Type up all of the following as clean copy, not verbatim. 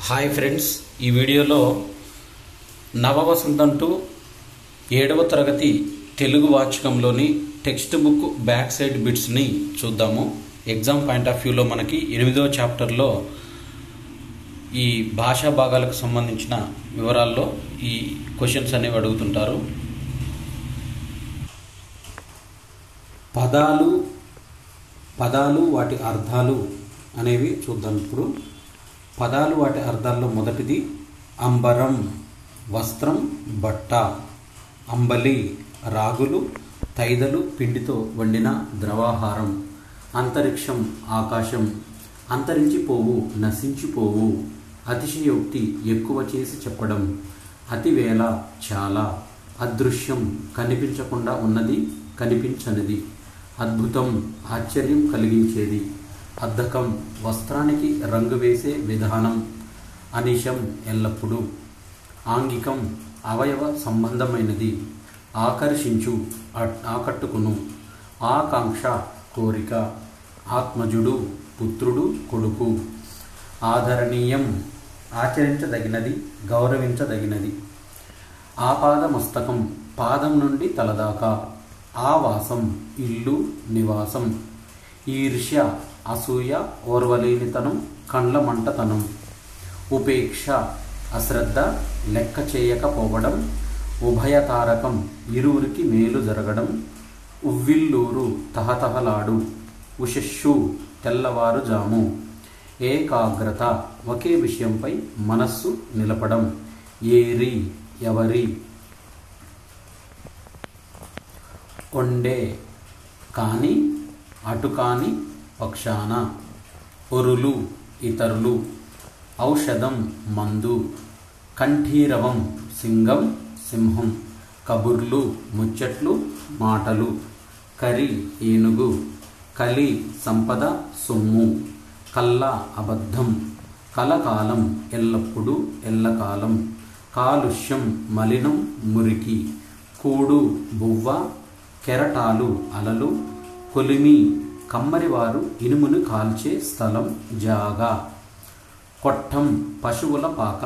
Hi friends, ఈ వీడియోలో నవవసంతం two 7వ తరగతి తెలుగు వాచకంలోని టెక్స్ట్ బుక్ బ్యాక్ సైడ్ బిట్స్ని చూద్దాము. ఎగ్జామ్ పాయింట్ ఆఫ్ వ్యూలో మనకి 8వ చాప్టర్లో ఈ భాషా భాగాలకు సంబంధించిన వివరాల్లో ఈ క్వశ్చన్స్ అనేవి అడుగుతుంటారు. పదాలు వాటి అర్థాలు అనేవి చూద్దాం. ఇప్పుడు పదాలు వాటి అర్థాల్లో మొదటిది అంబరం, వస్త్రం, బట్ట. అంబలి, రాగులు, తైదలు, పిండితో వండిన ద్రవాహారం. అంతరిక్షం, ఆకాశం. అంతరించిపోవు, నశించిపోవు. అతిశయోక్తి, ఎక్కువ చేసి చెప్పడం. అతివేళ, చాలా. అదృశ్యం, కనిపించకుండా ఉన్నది, కనిపించనిది. అద్భుతం, ఆశ్చర్యం కలిగించేది. అద్దకం, వస్త్రానికి రంగు వేసే విధానం. అనిశం, ఎల్లప్పుడూ. ఆంగికం, అవయవ సంబంధమైనది. ఆకర్షించు, ఆకట్టుకును. ఆకాంక్ష, కోరిక. ఆత్మజుడు, పుత్రుడు, కొడుకు. ఆదరణీయం, ఆచరించదగినది, గౌరవించదగినది. ఆపాదమస్తకం, పాదం నుండి తలదాకా. ఆవాసం, ఇల్లు, నివాసం. ఈర్ష్య, అసూయ, ఓర్వలేనితనం, కండ్లమంటతనం. ఉపేక్ష, అశ్రద్ధ, లెక్క చేయకపోవడం. ఉభయతారకం, ఇరువురికి మేలు జరగడం. ఉవ్విల్లూరు, తహతహలాడు. ఉషస్సు, తెల్లవారుజాము. ఏకాగ్రత, ఒకే విషయంపై మనస్సు నిలపడం. ఏరి, ఎవరి. ఒండే, కాని, అటు కాని పక్షాన. ఒరులు, ఇతరులు. ఔషధం, మందు. కంఠీరవం, సింగం, సింహం. కబుర్లు, ముచ్చట్లు, మాటలు. కరి, ఏనుగు. కలి, సంపద, సొమ్ము. కల్ల, అబద్ధం. కలకాలం, ఎల్లప్పుడూ, ఎల్లకాలం. కాలుష్యం, మలినం, మురికి. కూడు, బువ్వ. కెరటాలు, అలలు. కొలిమి, కమ్మరివారు ఇనుమును కాల్చే స్థలం, జాగా. కొట్టం, పశువుల పాక,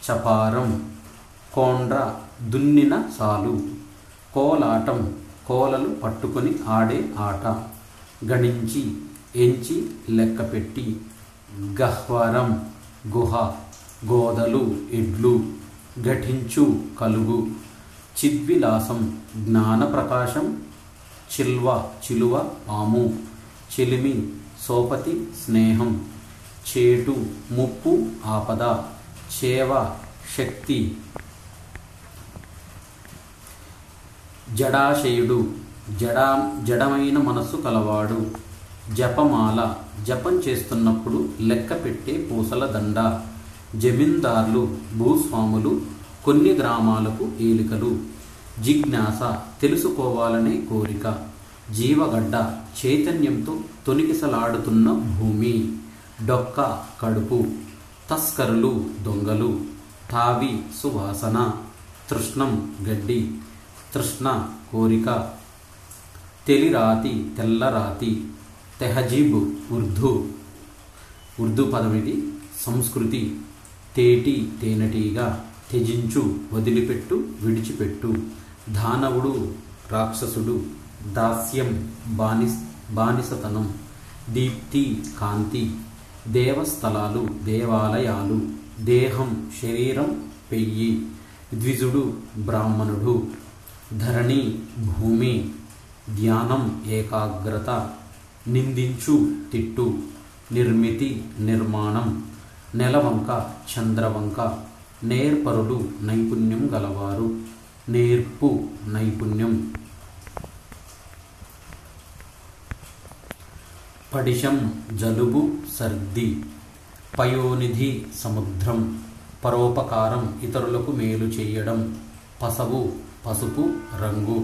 చపారం. కోండ్ర, దున్నిన సాలు. కోలాటం, కోలలు పట్టుకొని ఆడే ఆట. గణించి, ఎంచి, లెక్కపెట్టి. గహ్వరం, గుహ. గోదలు, ఎడ్లు. ఘటించు, కలుగు. చిద్విలాసం, జ్ఞానప్రకాశం. చిల్వ, చిలువ, పాము. చెలిమి, సోపతి, స్నేహం. చేటు, ముప్పు, ఆపద. చేవ, శక్తి. జడాశయుడు, జడమైన మనస్సు కలవాడు. జపమాల, జపం చేస్తున్నప్పుడు లెక్క పెట్టే పూసల దండ. జమీందార్లు, భూస్వాములు, కొన్ని గ్రామాలకు ఏలికలు. జిజ్ఞాస, తెలుసుకోవాలనే కోరిక. జీవగడ్డ, చైతన్యంతో తొణికిసలాడుతున్న భూమి. డొక్క, కడుపు. తస్కరులు, దొంగలు. తావి, సువాసన. తృష్ణం, గడ్డి. తృష్ణ, కోరిక. తెలిరాతి, తెల్లరాతి. తెహజీబ్, ఉర్దూ పదం ఇది. సంస్కృతి. తేటి, తేనెటీగ. త్యజించు, వదిలిపెట్టు, విడిచిపెట్టు. దానవుడు, రాక్షసుడు. దాస్యం, బానిసతనం. దీప్తి, కాంతి. దేవస్థలాలు, దేవాలయాలు. దేహం, శరీరం, పెయ్యి. ద్విజుడు, బ్రాహ్మణుడు. ధరణి, భూమి. ధ్యానం, ఏకాగ్రత. నిందించు, తిట్టు. నిర్మితి, నిర్మాణం. నెలవంక, చంద్రవంక. నేర్పరులు, నైపుణ్యం గలవారు. నేర్పు, నైపుణ్యం. పడిశం, జలుబు, సర్ది. పయోనిధి, సముద్రం. పరోపకారం, ఇతరులకు మేలు చేయడం. పసవు, పసుపు, రంగు.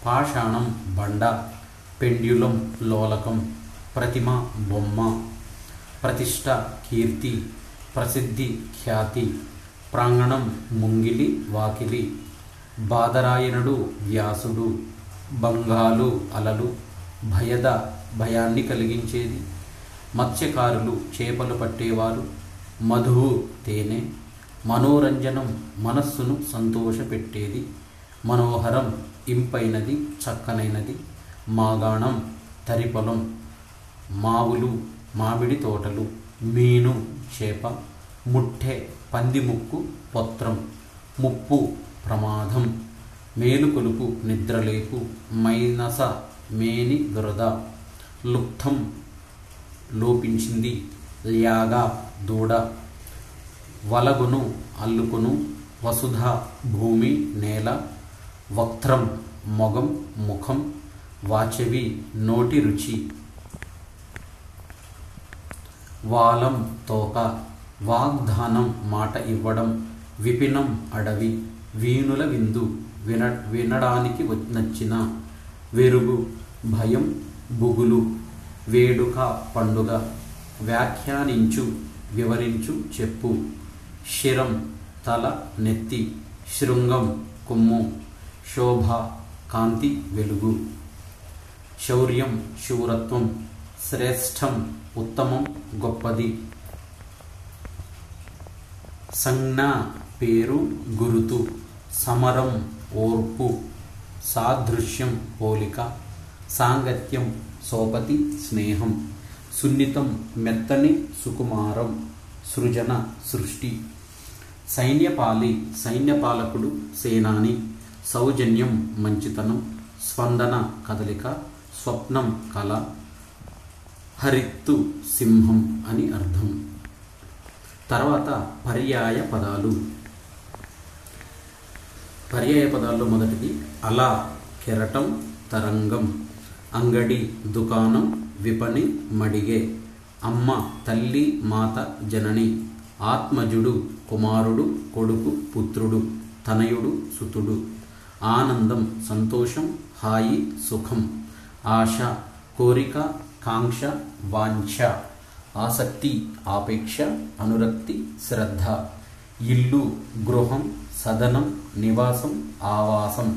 పాషాణం, బండ. పెండ్యులం, లోలకం. ప్రతిమ, బొమ్మ. ప్రతిష్ట, కీర్తి. ప్రసిద్ధి, ఖ్యాతి. ప్రాంగణం, ముంగిలి, వాకిలి. బాదరాయణుడు, వ్యాసుడు. బంగాలు, అలలు. భయాన్ని కలిగించేది. మత్స్యకారులు చేపలు పట్టేవారు, మధువు తేనె, మనోరంజనం మనస్సును సంతోషపెట్టేది, మనోహరం ఇంపైనది చక్కనైనది, మాగాణం తరిపొలం, మావులు మామిడి తోటలు, మీను చేప, ముట్టె పంది ముక్కు పొత్రం, ముప్పు ప్రమాదం, మేలుకొలుపు నిద్రలేపు, మైనస మేని దురద, లుప్తం లోపించింది, ల్యాగ దూడ, వలగును అల్లుకును, వసుధ భూమి నేల, వక్త్రం మొగం ముఖం, వాచవి నోటి రుచి, వాలం తోక, వాగ్దానం మాట ఇవ్వడం, విపినం అడవి, వీణుల విందు వినడానికి నచ్చిన, వెరుగు భయం బుగులు, వేడుక పండుగ, వ్యాఖ్యానించు వివరించు చెప్పు, శిరం తల నెత్తి, శృంగం కొమ్ము, శోభ కాంతి వెలుగు, శౌర్యం శూరత్వం, శ్రేష్టం ఉత్తమం గొప్పది, సంజ్ఞ పేరు గురుతు, సమరం ఓర్పు, సాదృశ్యం పోలిక, సాంగత్యం సోపతి స్నేహం, సున్నితం మెత్తని సుకుమారం, సృజన సృష్టి, సైన్యపాలి సైన్యపాలకుడు సేనాని, సౌజన్యం మంచితనం, స్పందన కదలిక, స్వప్నం కళ, హరిత్తు సింహం అని అర్థం. తర్వాత పర్యాయ పదాలు. పర్యాయ పదాల్లో మొదటిది అల కెరటం తరంగం, అంగడి దుకాణం, విపణి మడిగే, అమ్మ తల్లి మాత జనని, ఆత్మజుడు కుమారుడు కొడుకు పుత్రుడు, తనయుడు సుతుడు, ఆనందం సంతోషం హాయి సుఖం, ఆశ కోరిక కాంక్ష వాంఛ, ఆసక్తి ఆపేక్ష అనురక్తి శ్రద్ధ, ఇల్లు గృహం సదనం నివాసం ఆవాసం,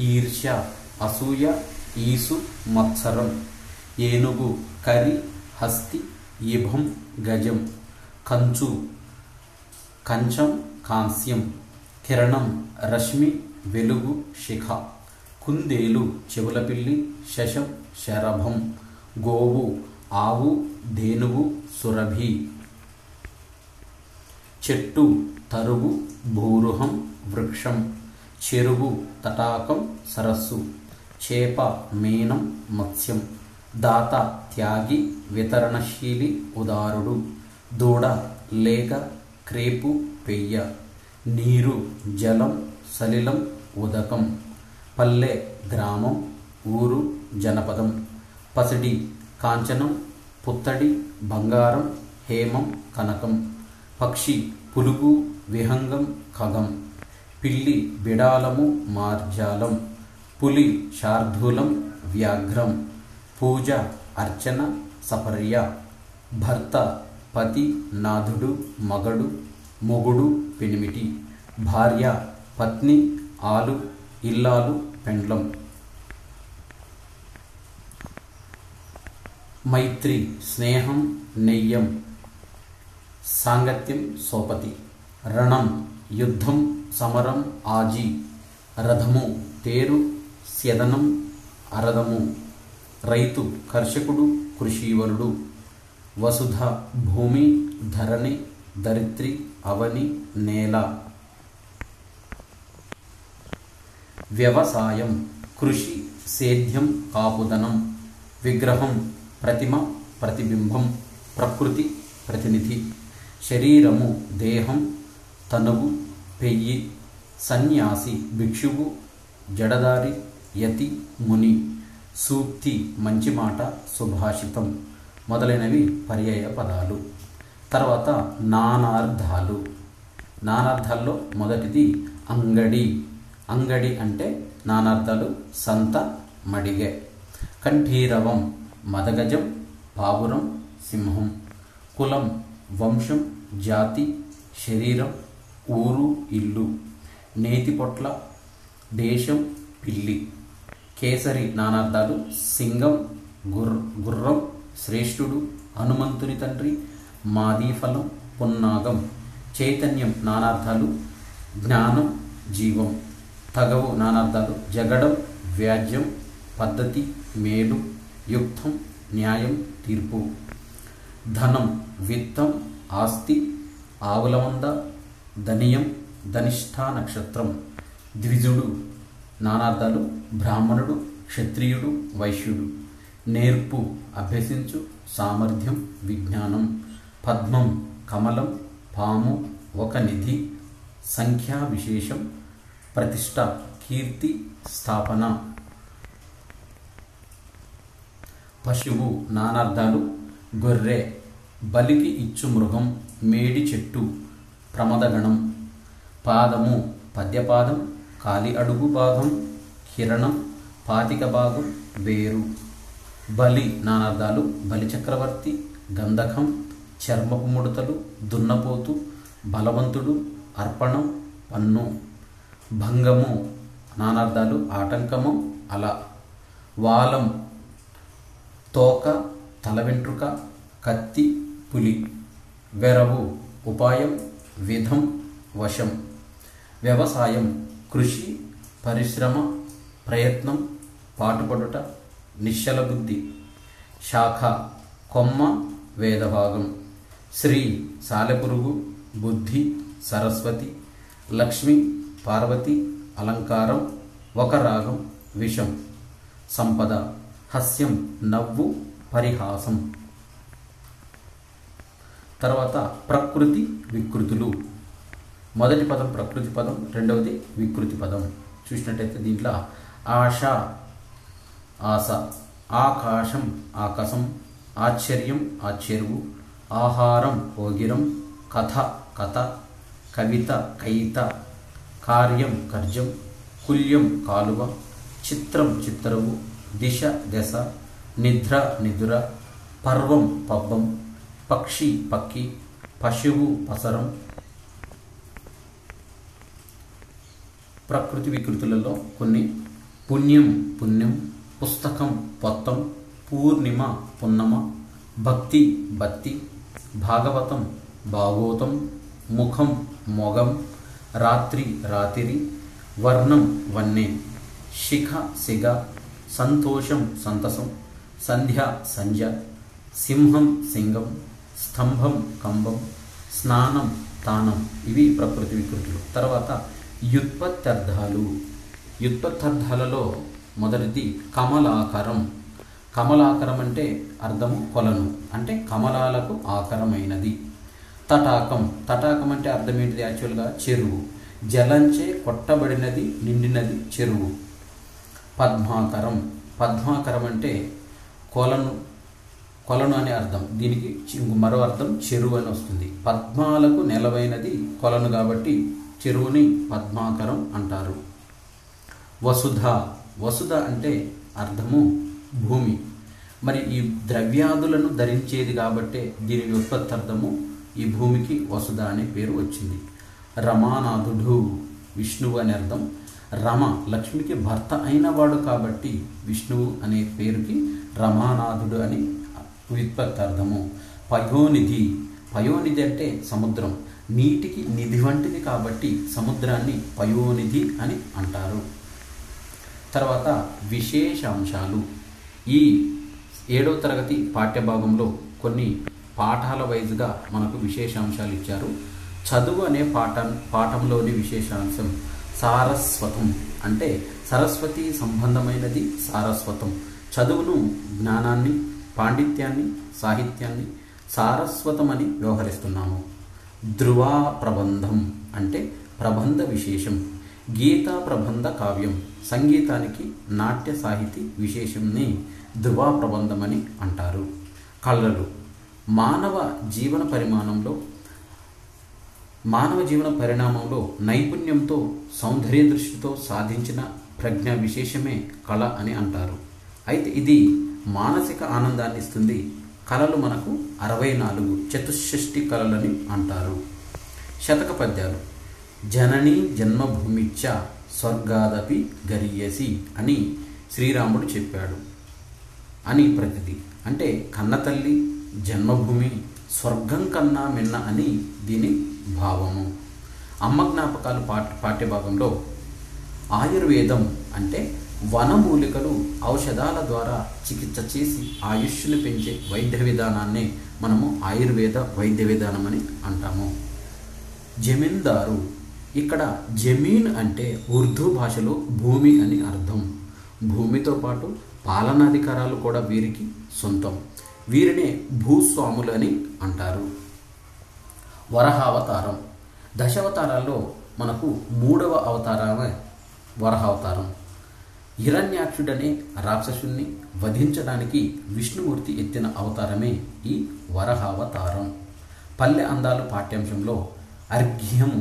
ఈర్ష్య అసూయ ఈసు మత్సరం, ఏనుగు కరి హస్తి ఇభం గజం, కంచు కంచం కాంస్యం, కిరణం రశ్మి వెలుగు శిఖ, కుందేలు చెవులపిల్లి శశం శరభం, గోవు ఆవు ధేనువు సురభి, చెట్టు తరువు భూరుహం వృక్షం, చెరువు తటాకం సరస్సు, చేప మీనం మత్స్యం, దాత త్యాగి వితరణశీలి ఉదారుడు, దూడ లేక క్రేపు పెయ్య, నీరు జలం సలిలం ఉదకం, పల్లె గ్రామం ఊరు జనపదం, పసిడి కాంచనం పుత్తడి బంగారం హేమం కనకం, పక్షి పులుగు విహంగం ఖగం, పిల్లి బిడాలము మార్జాలం, పులి శార్దూలం వ్యాఘ్రం, పూజ అర్చన సపర్య, భర్త పతి నాథుడు మగడు మొగుడు పెనిమిటి, భార్య పత్ని ఆలు ఇల్లాలు పెండ్లం, మైత్రి స్నేహం నెయ్యం, సాంగత్యం సోపతి, రణం యుద్ధం సమరం ఆజీ, రథము తేరు స్యదనం అరదము, రైతు కర్షకుడు కృషీవలుడు, వసుధ భూమి ధరణి ధరిత్రి అవని నేల, వ్యవసాయం కృషి సేద్యం కాపుదనం, విగ్రహం ప్రతిమ ప్రతిబింబం, ప్రకృతి ప్రతినిధి, శరీరము దేహం తనువు పెయ్యి, సన్యాసి భిక్షువు జడదారి యతి ముని, సూక్తి మంచి మాట సుభాషితం మొదలైనవి పర్యాయ పదాలు. తర్వాత నానార్థాలు. నానార్థాల్లో మొదటిది అంగడి. అంగడి అంటే నానార్థాలు సంత మడిగె. కంఠీరవం మదగజం పావురం సింహం, కులం వంశం జాతి శరీరం ఊరు ఇల్లు, నేతిపొట్ల దేశం పిల్లి. కేసరి నానార్థాలు సింగం గుర్రం శ్రేష్ఠుడు హనుమంతుని తండ్రి మాదీఫలం పున్నాగం. చైతన్యం నానార్థాలు, జ్ఞానం జీవం. తగవు నానార్థాలు, జగడం వ్యాజ్యం, పద్ధతి మేలు, యుక్తం న్యాయం తీర్పు. ధనం విత్తం ఆస్తి, ఆవులమంద ధనియం, ధనిష్ఠా నక్షత్రం. ద్విజుడు నానార్థాలు, బ్రాహ్మణుడు క్షత్రియుడు వైశ్యుడు. నేర్పు అభ్యసించు, సామర్థ్యం విజ్ఞానం. పద్మం కమలం, పాము ఒక నిధి, సంఖ్యా విశేషం, ప్రతిష్ట కీర్తి స్థాపన. పశువు నానార్థాలు, గొర్రె బలికి ఇచ్చు మృగం, మేడి చెట్టు ప్రమదగణం. పాదము పద్యపాదం, కాలి అడుగు భాగం, కిరణం పాతిక భాగం, వేరు. బలి నానార్థాలు, బలిచక్రవర్తి, గంధకం, చర్మపు ముడతలు, దున్నపోతు, బలవంతుడు, అర్పణం, పన్ను. భంగము నానార్థాలు, ఆటంకము, అల. వాలం తోక, తల వెంట్రుక, కత్తి, పులి. వెరవు ఉపాయం, విధం, వశం. వ్యవసాయం కృషి, పరిశ్రమ, ప్రయత్నం, పాటుపడుట, నిశ్చల బుద్ధి. శాఖ కొమ్మ, వేదభాగం. శ్రీ సాలెపురుగు, బుద్ధి, సరస్వతి. లక్ష్మి పార్వతి, అలంకారం, ఒక రాగం, విషం. సంపద హస్యం నవ్వు, పరిహాసం. తర్వాత ప్రకృతి వికృతులు. మొదటి పదం ప్రకృతి పదం, రెండవది వికృతి పదం. చూసినట్టయితే దీంట్లో ఆశ ఆశ, ఆకాశం ఆకాశం, ఆశ్చర్యం ఆశ్చర్యవు, ఆహారం ఓగిరం, కథ కథ, కవిత కయిత, కార్యం కర్జం, కుల్యం కాలువ, చిత్రం చిత్తరువు, దిశ దశ, నిద్ర నిదుర, పర్వం పబ్బం, పక్షి పక్కి, పశువు పసరం. ప్రకృతి వికృతులలో కొన్ని: పుణ్యం పుణ్యం, పుస్తకం పొత్తం, పూర్ణిమ పున్నమ, భక్తి బత్తి, భాగవతం భాగోతం, ముఖం మొగం, రాత్రి రాతిరి, వర్ణం వన్నె, శిఖ సిగ, సంతోషం సంతసం, సంధ్య సంధ్య, సింహం సింగం, స్తంభం కంబం, స్నానం తానం. ఇవి ప్రకృతి వికృతులు. తర్వాత వ్యుత్పత్త్యర్థాలు. వ్యుత్పత్త్యర్థాలలో మొదటిది కమలాకారం. కమలాకారం అంటే అర్థము కొలను, అంటే కమలాలకు ఆకారమైనది. తటాకం. తటాకం అంటే అర్థం ఏంటిది? యాక్చువల్గా చెరువు, జలంచే కొట్టబడినది, నిండినది చెరువు. పద్మాకరం. పద్మాకరం అంటే కొలను, కొలను అనే అర్థం. దీనికి మరో అర్థం చెరువు అని వస్తుంది. పద్మాలకు నెలవైనది కొలను కాబట్టి చెరువుని పద్మాకరం అంటారు. వసుధ. వసుధ అంటే అర్థము భూమి. మరి ఈ ద్రవ్యాదులను ధరించేది కాబట్టే దీని వ్యుత్పత్తార్థము ఈ భూమికి వసుధ అనే పేరు వచ్చింది. రమానాథుడు విష్ణువు అనే అర్థం. రమ లక్ష్మికి భర్త అయినవాడు కాబట్టి విష్ణువు అనే పేరుకి రమానాథుడు అని వ్యుత్పత్తార్థము. పయోనిధి. పయోనిధి అంటే సముద్రం, నీటికి నిధి వంటిది కాబట్టి సముద్రాన్ని పయోనిధి అని అంటారు. తర్వాత విశేషాంశాలు. ఈ 7వ తరగతి పాఠ్యభాగంలో కొన్ని పాఠాల వైజ్గా మనకు విశేషాంశాలు ఇచ్చారు. చదువు అనే పాఠంలోని విశేషాంశం సారస్వతం, అంటే సరస్వతి సంబంధమైనది సారస్వతం. చదువును జ్ఞానాన్ని, పాండిత్యాన్ని, సాహిత్యాన్ని సారస్వతం అని వ్యవహరిస్తున్నాము. ధ్రువా ప్రబంధం అంటే ప్రబంధ విశేషం. గీతా ప్రబంధ కావ్యం, సంగీతానికి నాట్య సాహితీ విశేషంని ధ్రువా ప్రబంధం అని అంటారు. కళలు. మానవ జీవన పరిణామంలో నైపుణ్యంతో, సౌందర్య దృష్టితో సాధించిన ప్రజ్ఞ విశేషమే కళ అని అంటారు. అయితే ఇది మానసిక ఆనందాన్ని ఇస్తుంది. కళలు మనకు 64 చతుషష్ఠి కళలని అంటారు. శతక పద్యాలు. జననీ జన్మభూమిచ్చ స్వర్గాదపి గరీయసి అని శ్రీరాముడు చెప్పాడు అని ప్రతిది. అంటే కన్నతల్లి, జన్మభూమి, స్వర్గం కన్నా మిన్న అని దీని భావము. అమ్మ జ్ఞాపకాలు పాఠ్యభాగంలో ఆయుర్వేదం అంటే వనమూలికలు ఔషధాల ద్వారా చికిత్స చేసి ఆయుష్ను పెంచే వైద్య విధానాన్నే మనము ఆయుర్వేద వైద్య విధానం అని అంటాము. జమీందారు, ఇక్కడ జమీన్ అంటే ఉర్దూ భాషలో భూమి అని అర్థం. భూమితో పాటు పాలనాధికారాలు కూడా వీరికి సొంతం. వీరినే భూస్వాములు అని అంటారు. వరహావతారం, దశావతారాల్లో మనకు 3వ అవతారమే వరహావతారం. హిరణ్యాక్షుడనే రాక్షసుని వధించడానికి విష్ణుమూర్తి ఎత్తిన అవతారమే ఈ వరహావతారం. పల్లె అందాలు పాఠ్యాంశంలో అర్ఘ్యం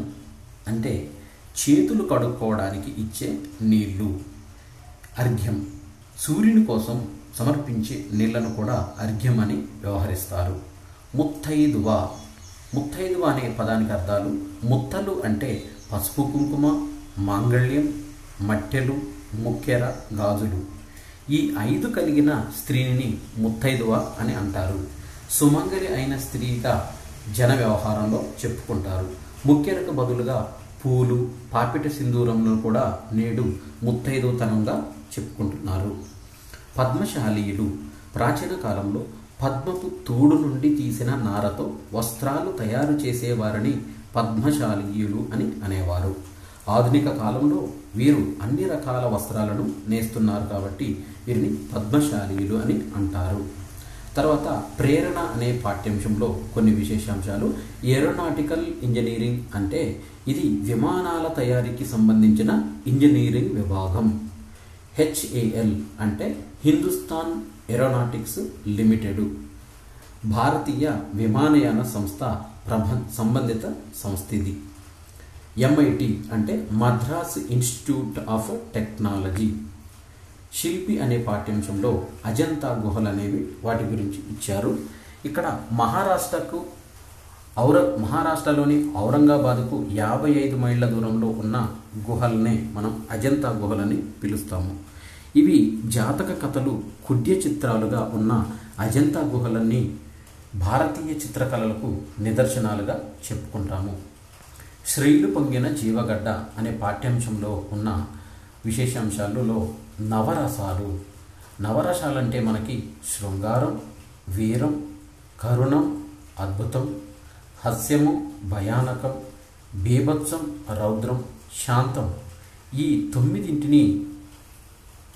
అంటే చేతులు కడుక్కోవడానికి ఇచ్చే నీళ్లు. అర్ఘ్యం సూర్యుని కోసం సమర్పించే నీళ్లను కూడా అర్ఘ్యం అని వ్యవహరిస్తారు. ముత్తైదువ, ముత్తైదువ అనే పదానికి అర్థాలు ముత్తలు అంటే పసుపు కుంకుమ, మాంగళ్యం, మట్టెలు, ముక్కెర, గాజులు. ఈ 5 కలిగిన స్త్రీని ముత్తైదువ అని అంటారు. సుమంగలి అయిన స్త్రీగా జన వ్యవహారంలో చెప్పుకుంటారు. ముక్కెరకు బదులుగా పూలు, పాపిట సింధూరంలో కూడా నేడు ముత్తైదుతనంగా చెప్పుకుంటున్నారు. పద్మశాలీయులు, ప్రాచీన కాలంలో పద్మపు తూడు నుండి తీసిన నారతో వస్త్రాలు తయారు చేసేవారని పద్మశాలీయులు అని అనేవారు. ఆధునిక కాలంలో వీరు అన్ని రకాల వస్త్రాలను నేస్తున్నారు కాబట్టి వీరిని పద్మశాలీయులు అని అంటారు. తర్వాత ప్రేరణ అనే పాఠ్యాంశంలో కొన్ని విశేషాంశాలు. ఏరోనాటికల్ ఇంజనీరింగ్ అంటే ఇది విమానాల తయారీకి సంబంధించిన ఇంజనీరింగ్ విభాగం. HAL అంటే హిందుస్థాన్ ఏరోనాటిక్స్ లిమిటెడ్, భారతీయ విమానయాన సంస్థ సంబంధిత సంస్థ ఇది. MIT అంటే మద్రాస్ ఇన్స్టిట్యూట్ ఆఫ్ టెక్నాలజీ. శిల్పి అనే పాఠ్యాంశంలో అజంతా గుహలు అనేవి వాటి గురించి ఇచ్చారు. ఇక్కడ మహారాష్ట్రలోని ఔరంగాబాద్కు 55 మైళ్ళ దూరంలో ఉన్న గుహలనే మనం అజంతా గుహలని పిలుస్తాము. ఇవి జాతక కథలు, కుడ్య చిత్రాలుగా ఉన్న అజంతా గుహలన్నీ భారతీయ చిత్రకళలకు నిదర్శనాలుగా చెప్పుకుంటాము. శ్రీలు పొంగిన జీవగడ్డ అనే పాఠ్యాంశంలో ఉన్న విశేషాంశాలలో నవరసాలు. నవరసాలంటే మనకి శృంగారం, వీరం, కరుణం, అద్భుతం, హాస్యము, భయానకం, బీభత్సం, రౌద్రం, శాంతం. ఈ 9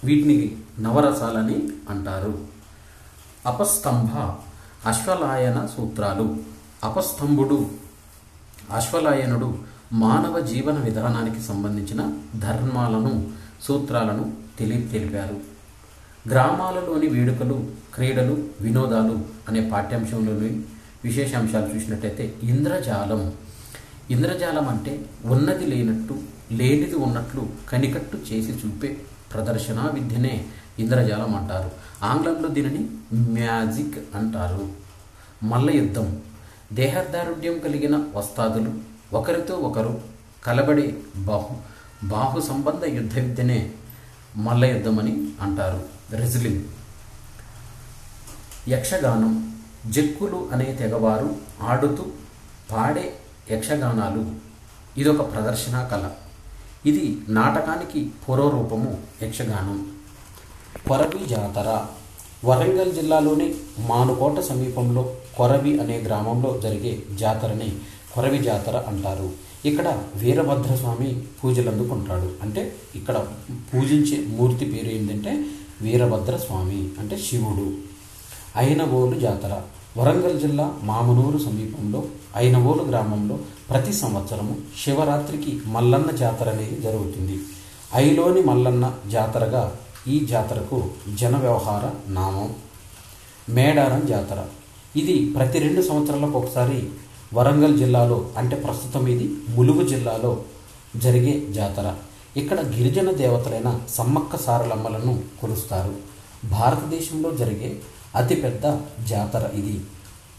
వీటిని నవరసాలని అంటారు. అపస్తంభ, అశ్వలాయన సూత్రాలు. అశ్వలాయనుడు మానవ జీవన విధానానికి సంబంధించిన ధర్మాలను, సూత్రాలను తెలిపారు. గ్రామాలలోని వేడుకలు, క్రీడలు, వినోదాలు అనే పాఠ్యాంశంలోని విశేషాంశాలు చూసినట్టయితే ఇంద్రజాలం అంటే ఉన్నది లేనట్టు, లేనిది ఉన్నట్లు కనికట్టు చేసి చూపే ప్రదర్శనా విద్యనే ఇంద్రజాలం అంటారు. ఆంగ్లంలో దీనిని మ్యాజిక్ అంటారు. మల్ల యుద్ధం, దేహదారుఢ్యం కలిగిన వస్తాదులు ఒకరితో ఒకరు కలబడే బాహు సంబంధ యుద్ధ విద్యనే మల్ల యుద్ధం అని అంటారు. రెజ్లింగ్. యక్షగానం, జక్కులు అనే తెగవారు ఆడుతూ పాడే యక్షగానాలు. ఇదొక ప్రదర్శనా కళ. ఇది నాటకానికి పూర్వరూపము యక్షగానం. కొరవి జాతర, వరంగల్ జిల్లాలోని మానుకోట సమీపంలో కొరవి అనే గ్రామంలో జరిగే జాతరని కొరవి జాతర అంటారు. ఇక్కడ వీరభద్రస్వామి పూజలు అందుకుంటాడు. అంటే ఇక్కడ పూజించే మూర్తి పేరు ఏంటంటే వీరభద్రస్వామి అంటే శివుడు. ఐనవోలు జాతర, వరంగల్ జిల్లా మామునూరు సమీపంలో ఐనవోలు గ్రామంలో ప్రతి సంవత్సరము శివరాత్రికి మల్లన్న జాతర అనేది జరుగుతుంది. ఐలోని మల్లన్న జాతరగా ఈ జాతరకు జన వ్యవహార నామం. మేడారం జాతర, ఇది ప్రతి 2 సంవత్సరాలకు ఒకసారి వరంగల్ జిల్లాలో, అంటే ప్రస్తుతం ఇది ములుగు జిల్లాలో జరిగే జాతర. ఇక్కడ గిరిజన దేవతలైన సమ్మక్క సారలమ్మలను కొలుస్తారు. భారతదేశంలో జరిగే అతిపెద్ద జాతర ఇది.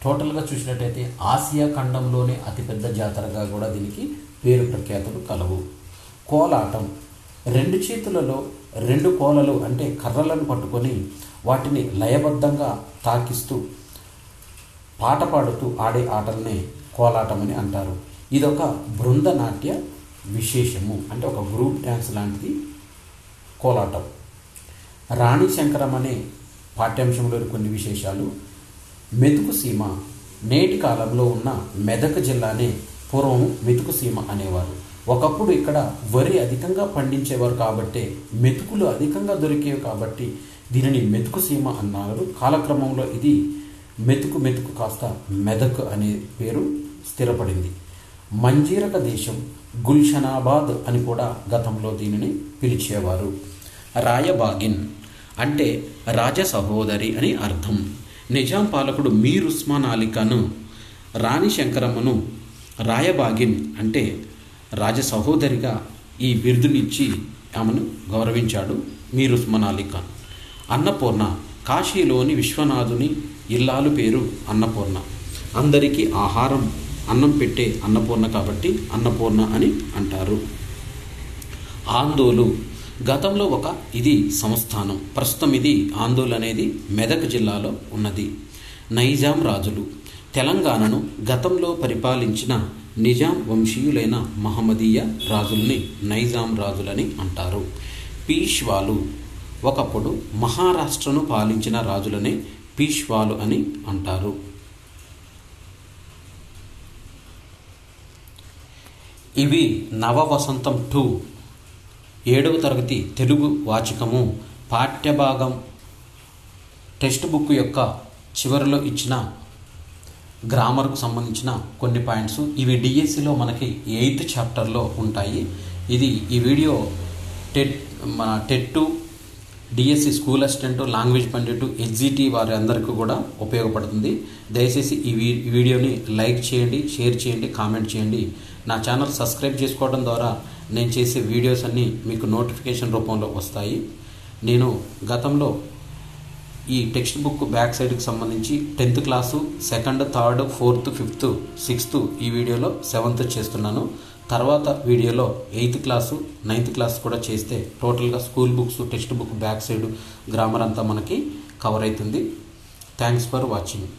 టోటల్గా చూసినట్టయితే ఆసియా ఖండంలోనే అతిపెద్ద జాతరగా కూడా దీనికి పేరు ప్రఖ్యాతులు కలవు. కోలాటం, 2 చేతులలో 2 కోలలు అంటే కర్రలను పట్టుకొని వాటిని లయబద్ధంగా తాకిస్తూ పాట పాడుతూ ఆడే ఆటలనే కోలాటం అని అంటారు. ఇదొక బృందనాట్య విశేషము, అంటే ఒక గ్రూప్ డ్యాన్స్ లాంటిది కోలాటం. రాణి శంకరం అనే పాఠ్యాంశంలోని కొన్ని విశేషాలు. మెతుకు సీమ నేటి కాలంలో ఉన్న మెదక్ జిల్లానే పూర్వం మెతుకు సీమ అనేవారు. ఒకప్పుడు ఇక్కడ వరి అధికంగా పండించేవారు కాబట్టి మెతుకులు అధికంగా దొరికేవి కాబట్టి దీనిని మెతుకు సీమ అన్నారు. కాలక్రమంలో ఇది మెతుకు కాస్త మెదక్ అనే పేరు స్థిరపడింది. మంజీరక దేశం, గుల్షనాబాద్ అని కూడా గతంలో దీనిని పిలిచేవారు. రాయబాగిన్ అంటే రాజ సహోదరి అని అర్థం. నిజాం పాలకుడు మీర్ ఉస్మాన్ అలీ ఖాన్ రాణి శంకరమ్మను రాయబాగిన్ అంటే రాజ సహోదరిగా ఈ బిరుదునిచ్చి ఆమెను గౌరవించాడు మీర్ ఉస్మాన్ అలీ ఖాన్. అన్నపూర్ణ కాశీలోని విశ్వనాథుని ఇల్లాలు పేరు అన్నపూర్ణ. అందరికీ ఆహారం అన్నం పెట్టే అన్నపూర్ణ కాబట్టి అన్నపూర్ణ అని అంటారు. ఆందోలు గతంలో ఇది సంస్థానం, ప్రస్తుతం ఇది ఆందోళన అనేది మెదక్ జిల్లాలో ఉన్నది. నైజాం రాజులు తెలంగాణను గతంలో పరిపాలించిన నిజాం వంశీయులైన మహమ్మదీయ రాజుల్ని నైజాం రాజులని అంటారు. పీష్వాలు ఒకప్పుడు మహారాష్ట్రను పాలించిన రాజులనే పీష్వాలు అని అంటారు. ఇవి నవవసంతం 2 7వ తరగతి తెలుగు వాచికము పాఠ్యభాగం టెక్స్ట్ బుక్ యొక్క చివరిలో ఇచ్చిన గ్రామర్కు సంబంధించిన కొన్ని పాయింట్స్. ఇవి డిఎస్సిలో మనకి 8th చాప్టర్లో ఉంటాయి. ఈ video TET 2 DSC school assistant, language pandit, ఎగ్జిటి వారి అందరికీ కూడా ఉపయోగపడుతుంది. దయచేసి ఈ వీడియోని లైక్ చేయండి, షేర్ చేయండి, కామెంట్ చేయండి. నా ఛానల్ సబ్స్క్రైబ్ చేసుకోవడం ద్వారా నేను చేసే వీడియోస్ అన్నీ మీకు నోటిఫికేషన్ రూపంలో వస్తాయి. నేను గతంలో ఈ టెక్స్ట్ బుక్ బ్యాక్ సైడ్కి సంబంధించి 10th class 2nd, 3rd, 4th, 5th, 6th ఈ వీడియోలో 7th చేస్తున్నాను. తర్వాత వీడియోలో 8th క్లాసు 9th క్లాస్ కూడా చేస్తే టోటల్గా school books text book back side grammar అంతా మనకి కవర్ అవుతుంది. Thanks for watching.